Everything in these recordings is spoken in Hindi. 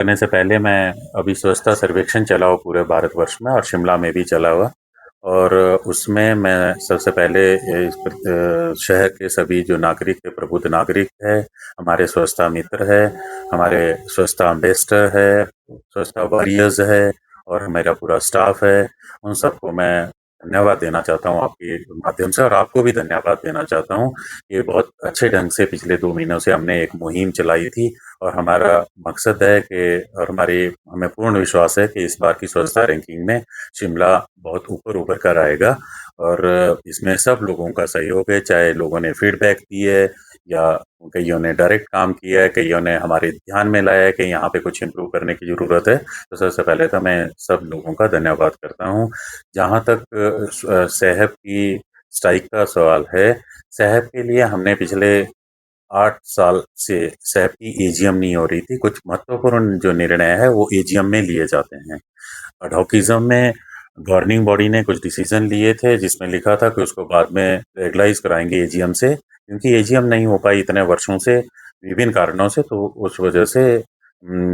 करने से पहले मैं अभी स्वच्छता सर्वेक्षण चला हुआ पूरे भारतवर्ष में और शिमला में भी चला हुआ। और उसमें मैं सबसे पहले शहर के सभी जो नागरिक है, प्रबुद्ध नागरिक है, हमारे स्वच्छता मित्र है, हमारे स्वच्छता एम्बेसडर है, स्वच्छता वॉरियर्स है और मेरा पूरा स्टाफ है, उन सबको मैं धन्यवाद देना चाहता हूँ आपके माध्यम से, और आपको भी धन्यवाद देना चाहता हूँ। ये बहुत अच्छे ढंग से पिछले 2 महीनों से हमने एक मुहिम चलाई थी और हमारा मकसद है कि, और हमें पूर्ण विश्वास है कि इस बार की स्वच्छता रैंकिंग में शिमला बहुत ऊपर उभर कर आएगा। और इसमें सब लोगों का सहयोग है, चाहे लोगों ने फीडबैक दी है या कईयों ने डायरेक्ट काम किया है, कईयों ने हमारे ध्यान में लाया है कि यहाँ पे कुछ इम्प्रूव करने की ज़रूरत है। तो सबसे पहले तो मैं सब लोगों का धन्यवाद करता हूँ। जहाँ तक सेहत की स्ट्राइक का सवाल है, सेहत के लिए हमने पिछले 8 साल से सैप की एजीएम नहीं हो रही थी। कुछ महत्वपूर्ण जो निर्णय है वो एजीएम में लिए जाते हैं। अडॉकिज्म में गवर्निंग बॉडी ने कुछ डिसीजन लिए थे जिसमें लिखा था कि उसको बाद में रेगुलाइज कराएंगे एजीएम से, क्योंकि एजीएम नहीं हो पाई इतने वर्षों से विभिन्न कारणों से, तो उस वजह से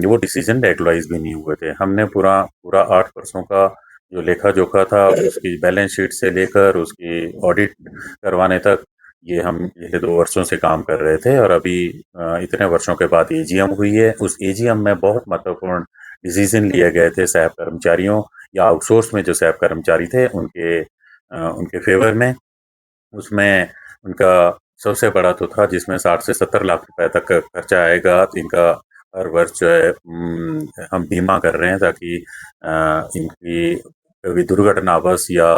वो डिसीजन रेगुलाइज भी नहीं हुए थे। हमने पूरा पूरा 8 वर्षों का जो लेखा जोखा था, उसकी बैलेंस शीट से लेकर उसकी ऑडिट करवाने तक, ये हम पिछले 2 वर्षों से काम कर रहे थे। और अभी इतने वर्षों के बाद एजीएम हुई है। उस एजीएम में बहुत महत्वपूर्ण डिसीजन लिए गए थे सैप कर्मचारियों या आउटसोर्स में जो सैप कर्मचारी थे उनके फेवर में। उसमें उनका सबसे बड़ा तो था जिसमें 60 से 70 लाख रुपए तक का खर्चा आएगा। तो इनका हर वर्ष जो है हम बीमा कर रहे हैं ताकि इनकी कभी दुर्घटनावश या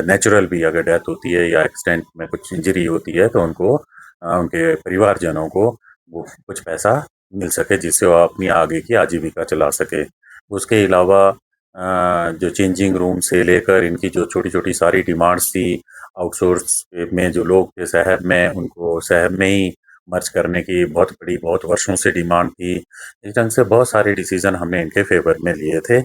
नेचुरल भी अगर डेथ होती है या एक्सीडेंट में कुछ इंजरी होती है तो उनको उनके परिवारजनों को वो कुछ पैसा मिल सके जिससे वो अपनी आगे की आजीविका चला सके। उसके अलावा जो चेंजिंग रूम से लेकर इनकी जो छोटी छोटी सारी डिमांड्स थी, आउटसोर्स में जो लोग थे शहर में, उनको शहर में ही मर्ज करने की बहुत बड़ी, बहुत वर्षों से डिमांड थी। इस ढंग से बहुत सारे डिसीजन हमने इनके फेवर में लिए थे,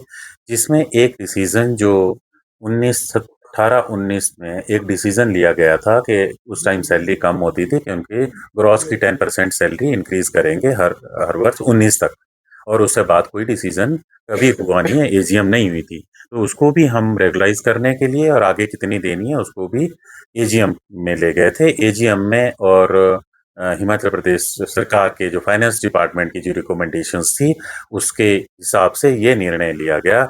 जिसमें एक डिसीजन जो 18-19 में एक डिसीजन लिया गया था कि उस टाइम सैलरी कम होती थी कि उनकी ग्रॉस की 10% सैलरी इंक्रीज करेंगे हर हर वर्ष 19 तक। और उससे बाद कोई डिसीजन कभी हुआ नहीं है, एजीएम नहीं हुई थी। तो उसको भी हम रेगुलाइज करने के लिए और आगे कितनी देनी है उसको भी एजीएम में ले गए थे। एजीएम में और हिमाचल प्रदेश सरकार के जो फाइनेंस डिपार्टमेंट की जो रिकमेंडेशंस थी उसके हिसाब से ये निर्णय लिया गया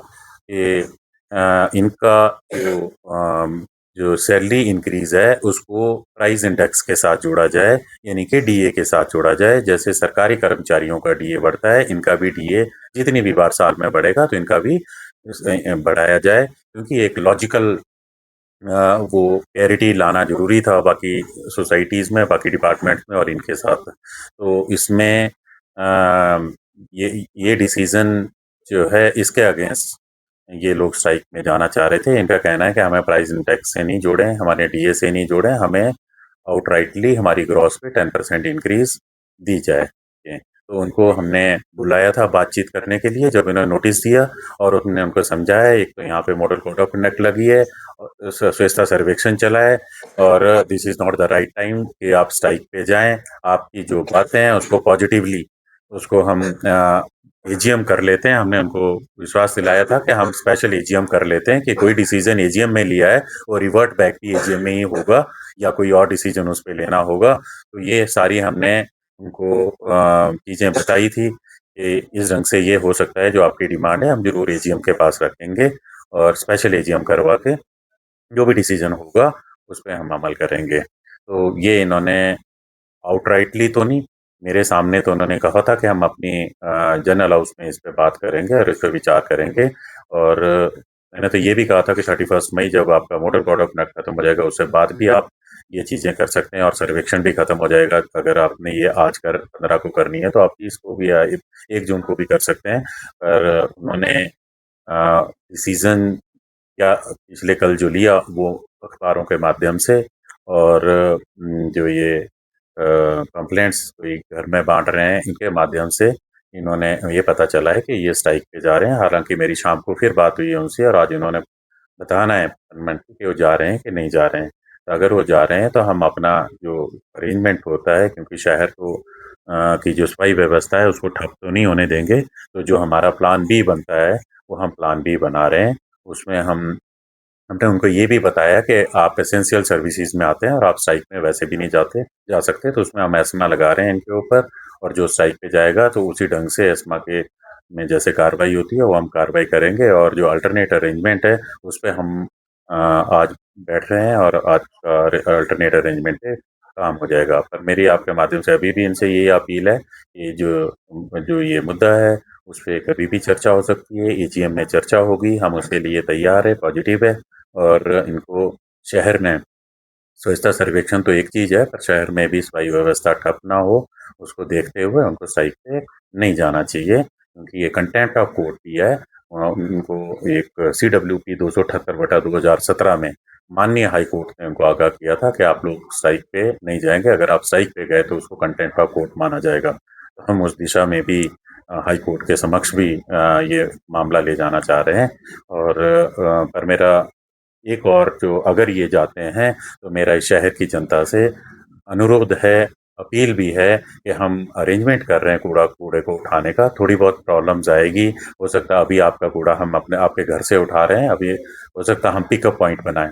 कि इनका जो सैलरी इंक्रीज है उसको प्राइस इंडेक्स के साथ जोड़ा जाए, यानी कि डीए के साथ जोड़ा जाए। जैसे सरकारी कर्मचारियों का डीए बढ़ता है, इनका भी डीए जितनी भी बार साल में बढ़ेगा तो इनका भी बढ़ाया जाए, क्योंकि एक लॉजिकल वो पैरिटी लाना जरूरी था बाकी सोसाइटीज में, बाकी डिपार्टमेंट्स में और इनके साथ। तो इसमें ये डिसीजन जो है इसके अगेंस्ट ये लोग स्ट्राइक में जाना चाह रहे थे। इनका कहना है कि हमें प्राइस इंडेक्स से नहीं जोड़ें, हमारे डीए से नहीं जोड़ें, हमें आउटराइटली हमारी ग्रॉस पे 10% इंक्रीज दी जाए। तो उनको हमने बुलाया था बातचीत करने के लिए जब इन्होंने नोटिस दिया, और उन्होंने उनको समझाया एक तो यहाँ पे मॉडल कोड ऑफ कंडक्ट लगी है, स्वच्छता सर्वेक्षण चला है, और this is not the right time कि आप स्ट्राइक पे जाएं। आपकी जो बातें हैं उसको पॉजिटिवली उसको हम एजीएम कर लेते हैं। हमने उनको विश्वास दिलाया था कि हम स्पेशल एजीएम कर लेते हैं, कि कोई डिसीजन एजीएम में लिया है वो रिवर्ट बैक भी एजीएम में ही होगा या कोई और डिसीजन उस पर लेना होगा। तो ये सारी हमने उनको चीज़ें बताई थी कि इस ढंग से ये हो सकता है, जो आपकी डिमांड है हम जरूर एजीएम के पास रखेंगे और स्पेशल एजीएम करवा के जो भी डिसीजन होगा उस पर हम अमल करेंगे। तो ये इन्होंने आउटराइटली तो नहीं, मेरे सामने तो उन्होंने कहा था कि हम अपनी जनरल हाउस में इस पे बात करेंगे और इस पे विचार करेंगे। और मैंने तो ये भी कहा था कि 31 मई जब आपका मॉडल कोड ऑफ कंडक्ट खत्म हो जाएगा उससे बाद भी आप ये चीज़ें कर सकते हैं और सर्वेक्षण भी खत्म हो जाएगा। अगर आपने ये आज कर 15 को करनी है तो आप इसको भी 1 जून को भी कर सकते हैं। पर उन्होंने डिसीजन या पिछले कल जो लिया वो अखबारों के माध्यम से, और जो ये कंप्लेंट्स कोई घर में बांट रहे हैं इनके माध्यम से इन्होंने ये पता चला है कि ये स्ट्राइक पे जा रहे हैं। हालांकि मेरी शाम को फिर बात हुई है उनसे और आज इन्होंने बताना है गवर्नमेंट को कि वो जा रहे हैं कि नहीं जा रहे हैं। तो अगर वो जा रहे हैं तो हम अपना जो अरेंजमेंट होता है, क्योंकि शहर को की जो सफाई व्यवस्था है उसको ठप तो नहीं होने देंगे। तो जो हमारा प्लान बी बनता है, वो हम प्लान बी बना रहे हैं। उसमें हमने उनको ये भी बताया कि आप एसेंशियल सर्विसेज में आते हैं और आप स्ट्राइक में वैसे भी नहीं जा सकते, तो उसमें हम एस्मा लगा रहे हैं इनके ऊपर। और जो स्ट्राइक पे जाएगा तो उसी ढंग से एस्मा के में जैसे कार्रवाई होती है वो हम कार्रवाई करेंगे। और जो अल्टरनेट अरेंजमेंट है उस पे हम आज बैठ रहे हैं और आज का अल्टरनेट अरेंजमेंट पे काम हो जाएगा। पर मेरी आपके माध्यम से अभी भी इनसे ये अपील है कि जो जो ये मुद्दा है उस पे कभी भी चर्चा हो सकती है, एजीएम में चर्चा होगी, हम उसके लिए तैयार है, पॉजिटिव है। और इनको शहर में स्वच्छता सर्वेक्षण तो एक चीज़ है, पर शहर में भी सफाई व्यवस्था ठप ना हो, उसको देखते हुए उनको स्ट्राइक पे नहीं जाना चाहिए, क्योंकि ये कंटेम्प्ट ऑफ कोर्ट भी है। उनको एक सीडब्ल्यूपी 278/2017 में माननीय हाई कोर्ट ने उनको आगाह किया था कि आप लोग स्ट्राइक पे नहीं जाएंगे, अगर आप स्ट्राइक पे गए तो उसको कंटेम्प्ट ऑफ कोर्ट माना जाएगा। तो हम उस दिशा में भी हाई कोर्ट के समक्ष भी ये मामला ले जाना चाह रहे हैं। और पर मेरा एक और जो अगर ये जाते हैं तो मेरा इस शहर की जनता से अनुरोध है, अपील भी है कि हम अरेंजमेंट कर रहे हैं कूड़े को उठाने का। थोड़ी बहुत प्रॉब्लम्स आएगी, हो सकता है अभी आपका कूड़ा हम अपने आपके घर से उठा रहे हैं, अभी हो सकता है हम पिकअप पॉइंट बनाएं।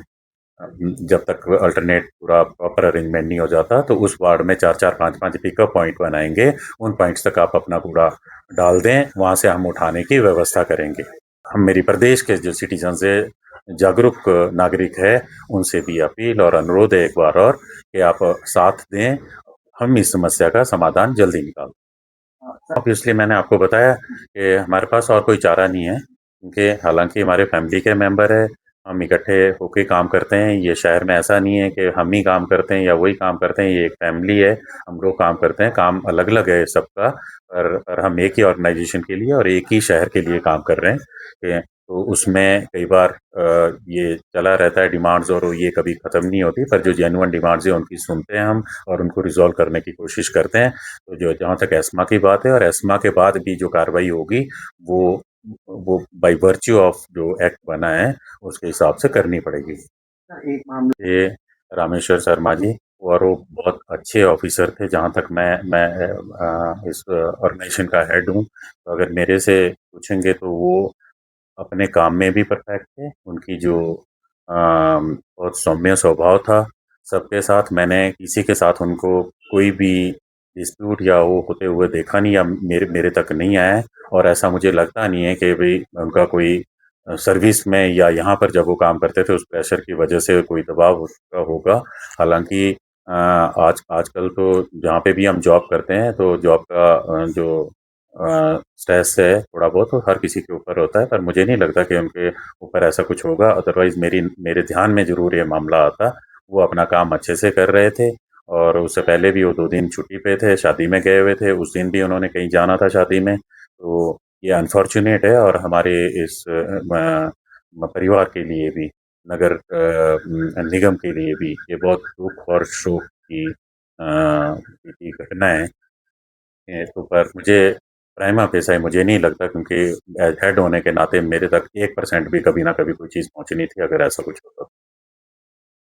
जब तक अल्टरनेट पूरा प्रॉपर अरेंजमेंट नहीं हो जाता तो उस वार्ड में 4-4 5-5 पिकअप पॉइंट बनाएंगे। उन पॉइंट्स तक आप अपना कूड़ा डाल दें, वहां से हम उठाने की व्यवस्था करेंगे। हम मेरी प्रदेश के जो सिटीजन है, जागरूक नागरिक है, उनसे भी अपील और अनुरोध है एक बार और कि आप साथ दें, हम इस समस्या का समाधान जल्दी निकाल। ऑब्वियसली मैंने आपको बताया कि हमारे पास और कोई चारा नहीं है, क्योंकि हालांकि हमारे फैमिली के मेंबर है, हम इकट्ठे होके काम करते हैं। ये शहर में ऐसा नहीं है कि हम ही काम करते हैं या वही काम करते हैं, ये एक फैमिली है, हम लोग काम करते हैं। काम अलग अलग है सबका, पर हम एक ही ऑर्गेनाइजेशन के लिए और एक ही शहर के लिए काम कर रहे हैं। तो उसमें कई बार ये चला रहता है डिमांड्स, और ये कभी ख़त्म नहीं होती, पर जो जेन्युइन डिमांड्स है उनकी सुनते हैं हम और उनको रिजॉल्व करने की कोशिश करते हैं। तो जो जहाँ तक एस्मा की बात है, और एस्मा के बाद भी जो कार्रवाई होगी वो वो बाय वर्च्यू ऑफ जो एक्ट बना है उसके हिसाब से करनी पड़ेगी। एक मामले ये रामेश्वर शर्मा जी, और वो बहुत अच्छे ऑफिसर थे। जहाँ तक मैं इस ऑर्गेनाइजेशन का हेड हूँ, तो अगर मेरे से पूछेंगे तो वो अपने काम में भी परफेक्ट थे। उनकी जो बहुत सौम्य स्वभाव था सबके साथ। मैंने किसी के साथ उनको कोई भी डिस्प्यूट या वो होते हुए देखा नहीं, या मेरे मेरे तक नहीं आया है। और ऐसा मुझे लगता नहीं है कि भाई उनका कोई सर्विस में या यहाँ पर जब वो काम करते थे उस प्रेशर की वजह से कोई दबाव होगा। हालांकि आज आजकल तो जहाँ पे भी हम जॉब करते हैं तो जॉब का जो स्ट्रेस है थोड़ा बहुत, तो हर किसी के ऊपर होता है, पर मुझे नहीं लगता कि उनके ऊपर ऐसा कुछ होगा। अदरवाइज मेरे ध्यान में जरूर ये मामला आता। वो अपना काम अच्छे से कर रहे थे, और उससे पहले भी वो 2 दिन छुट्टी पे थे, शादी में गए हुए थे, उस दिन भी उन्होंने कहीं जाना था शादी में। तो ये अनफॉर्चुनेट है, और हमारे इस परिवार के लिए भी, नगर निगम के लिए भी ये बहुत दुख और शोक की घटना है। तो पर मुझे प्राइमा फेसाई मुझे नहीं लगता, क्योंकि हेड होने के नाते मेरे तक 1% भी कभी ना कभी कोई चीज़ पहुंचनी थी अगर ऐसा कुछ होता।